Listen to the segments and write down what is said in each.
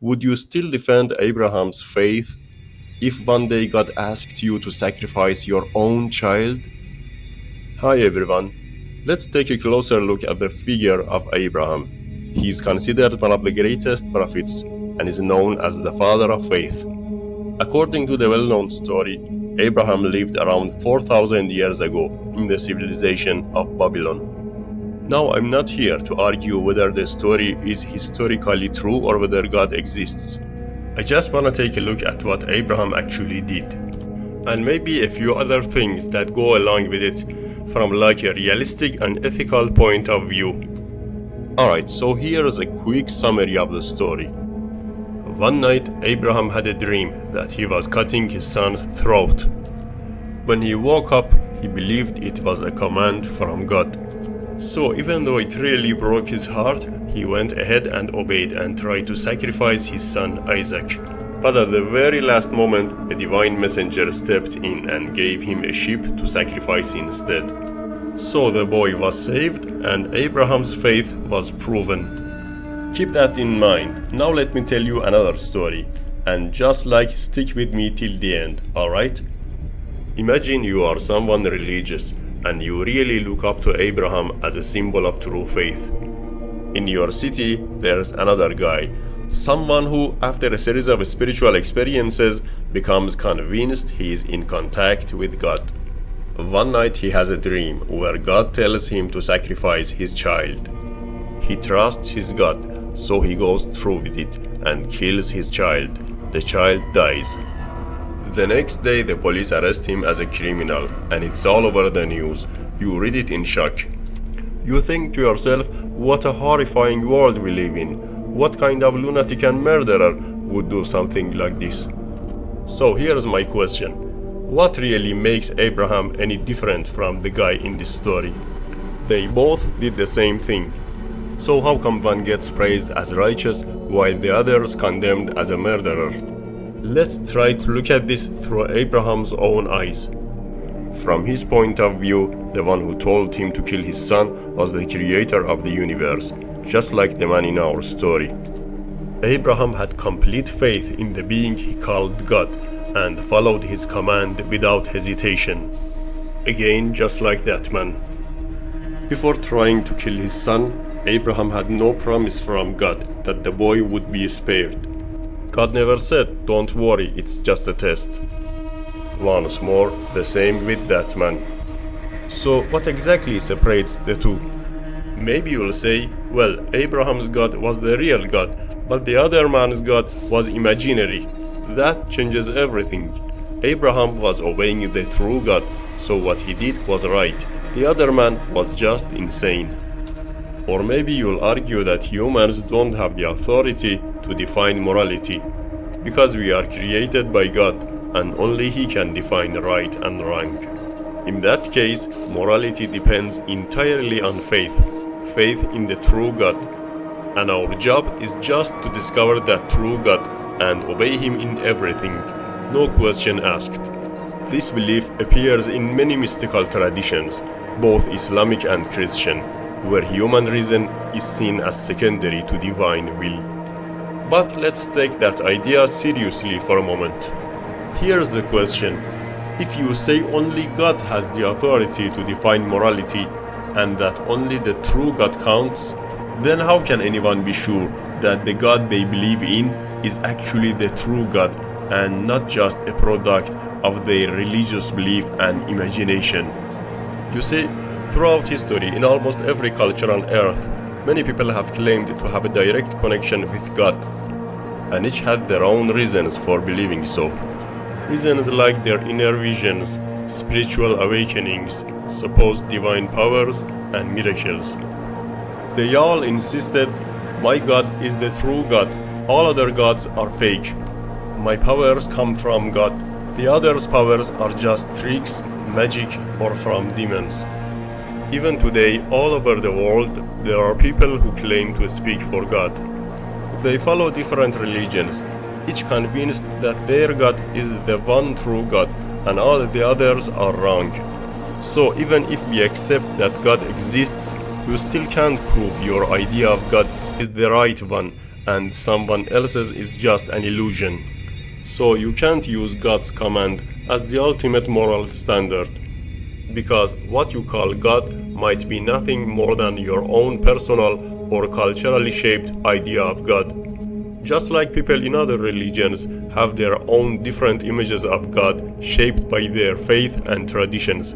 would you still defend Abraham's faith if one day God asked you to sacrifice your own child? Hi everyone. Let's take a closer look at the figure of Abraham. He is considered one of the greatest prophets and is known as the father of faith. According to the well-known story, Abraham lived around 4,000 years ago in the civilization of Babylon. Now, I'm not here to argue whether the story is historically true or whether God exists. I just want to take a look at what Abraham actually did, and maybe a few other things that go along with it from like a realistic and ethical point of view. Alright, so here's a quick summary of the story. One night, Abraham had a dream that he was cutting his son's throat. When he woke up, he believed it was a command from God. So even though it really broke his heart, he went ahead and obeyed and tried to sacrifice his son Isaac. But at the very last moment, a divine messenger stepped in and gave him a sheep to sacrifice instead. So the boy was saved and Abraham's faith was proven. Keep that in mind. Now let me tell you another story. And just stick with me till the end, alright? Imagine you are someone religious and you really look up to Abraham as a symbol of true faith. In your city, there's another guy, someone who, after a series of spiritual experiences, becomes convinced he is in contact with God. One night he has a dream where God tells him to sacrifice his child. He trusts his God, so he goes through with it and kills his child. The child dies. The next day, the police arrest him as a criminal, and it's all over the news. You read it in shock. You think to yourself, what a horrifying world we live in. What kind of lunatic and murderer would do something like this? So here's my question. What really makes Abraham any different from the guy in this story? They both did the same thing. So how come one gets praised as righteous while the other is condemned as a murderer? Let's try to look at this through Abraham's own eyes. From his point of view, the one who told him to kill his son was the creator of the universe, just like the man in our story. Abraham had complete faith in the being he called God and followed his command without hesitation. Again, just like that man. Before trying to kill his son, Abraham had no promise from God that the boy would be spared. God never said, "Don't worry, it's just a test." Once more, the same with that man. So what exactly separates the two? Maybe you'll say, well, Abraham's God was the real God, but the other man's God was imaginary. That changes everything. Abraham was obeying the true God, so what he did was right. The other man was just insane. Or maybe you'll argue that humans don't have the authority to define morality, because we are created by God and only He can define right and wrong. In that case, morality depends entirely on faith in the true God. And our job is just to discover that true God and obey Him in everything, no question asked. This belief appears in many mystical traditions, both Islamic and Christian, where human reason is seen as secondary to divine will. But let's take that idea seriously for a moment. Here's the question. If you say only God has the authority to define morality and that only the true God counts, then how can anyone be sure that the God they believe in is actually the true God and not just a product of their religious belief and imagination? You see, throughout history, in almost every culture on earth, many people have claimed to have a direct connection with God, and each had their own reasons for believing so. Reasons like their inner visions, spiritual awakenings, supposed divine powers, and miracles. They all insisted, my God is the true God, all other gods are fake. My powers come from God, the others' powers are just tricks, magic, or from demons. Even today, all over the world, there are people who claim to speak for God. They follow different religions, each convinced that their God is the one true God and all the others are wrong. So even if we accept that God exists, you still can't prove your idea of God is the right one, and someone else's is just an illusion. So you can't use God's command as the ultimate moral standard, because what you call God might be nothing more than your own personal or culturally shaped idea of God. Just like people in other religions have their own different images of God shaped by their faith and traditions.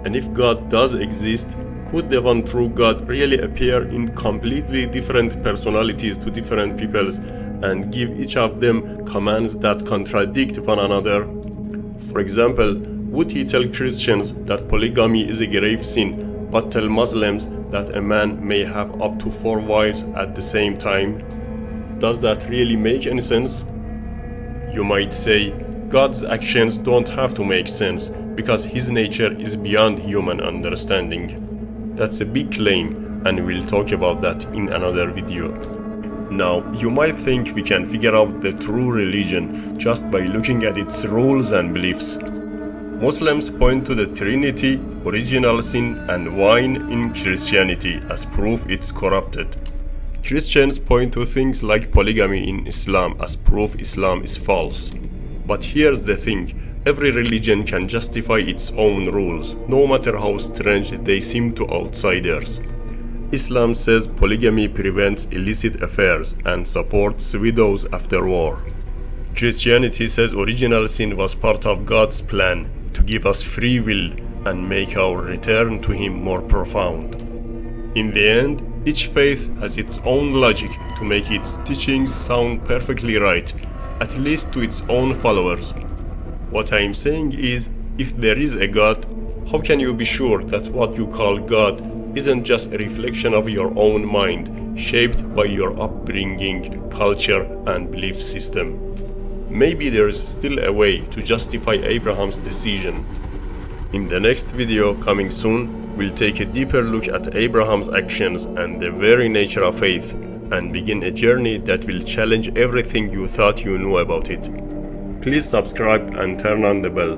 And if God does exist, could the one true God really appear in completely different personalities to different peoples and give each of them commands that contradict one another? For example, would he tell Christians that polygamy is a grave sin, but tell Muslims that a man may have up to 4 wives at the same time? Does that really make any sense? You might say, God's actions don't have to make sense because his nature is beyond human understanding. That's a big claim, and we'll talk about that in another video. Now, you might think we can figure out the true religion just by looking at its rules and beliefs. Muslims point to the Trinity, original sin, and wine in Christianity as proof it's corrupted. Christians point to things like polygamy in Islam as proof Islam is false. But here's the thing, every religion can justify its own rules, no matter how strange they seem to outsiders. Islam says polygamy prevents illicit affairs and supports widows after war. Christianity says original sin was part of God's plan to give us free will and make our return to Him more profound. In the end, each faith has its own logic to make its teachings sound perfectly right, at least to its own followers. What I am saying is, if there is a God, how can you be sure that what you call God isn't just a reflection of your own mind, shaped by your upbringing, culture, and belief system? Maybe there is still a way to justify Abraham's decision. In the next video coming soon, we'll take a deeper look at Abraham's actions and the very nature of faith, and begin a journey that will challenge everything you thought you knew about it. Please subscribe and turn on the bell.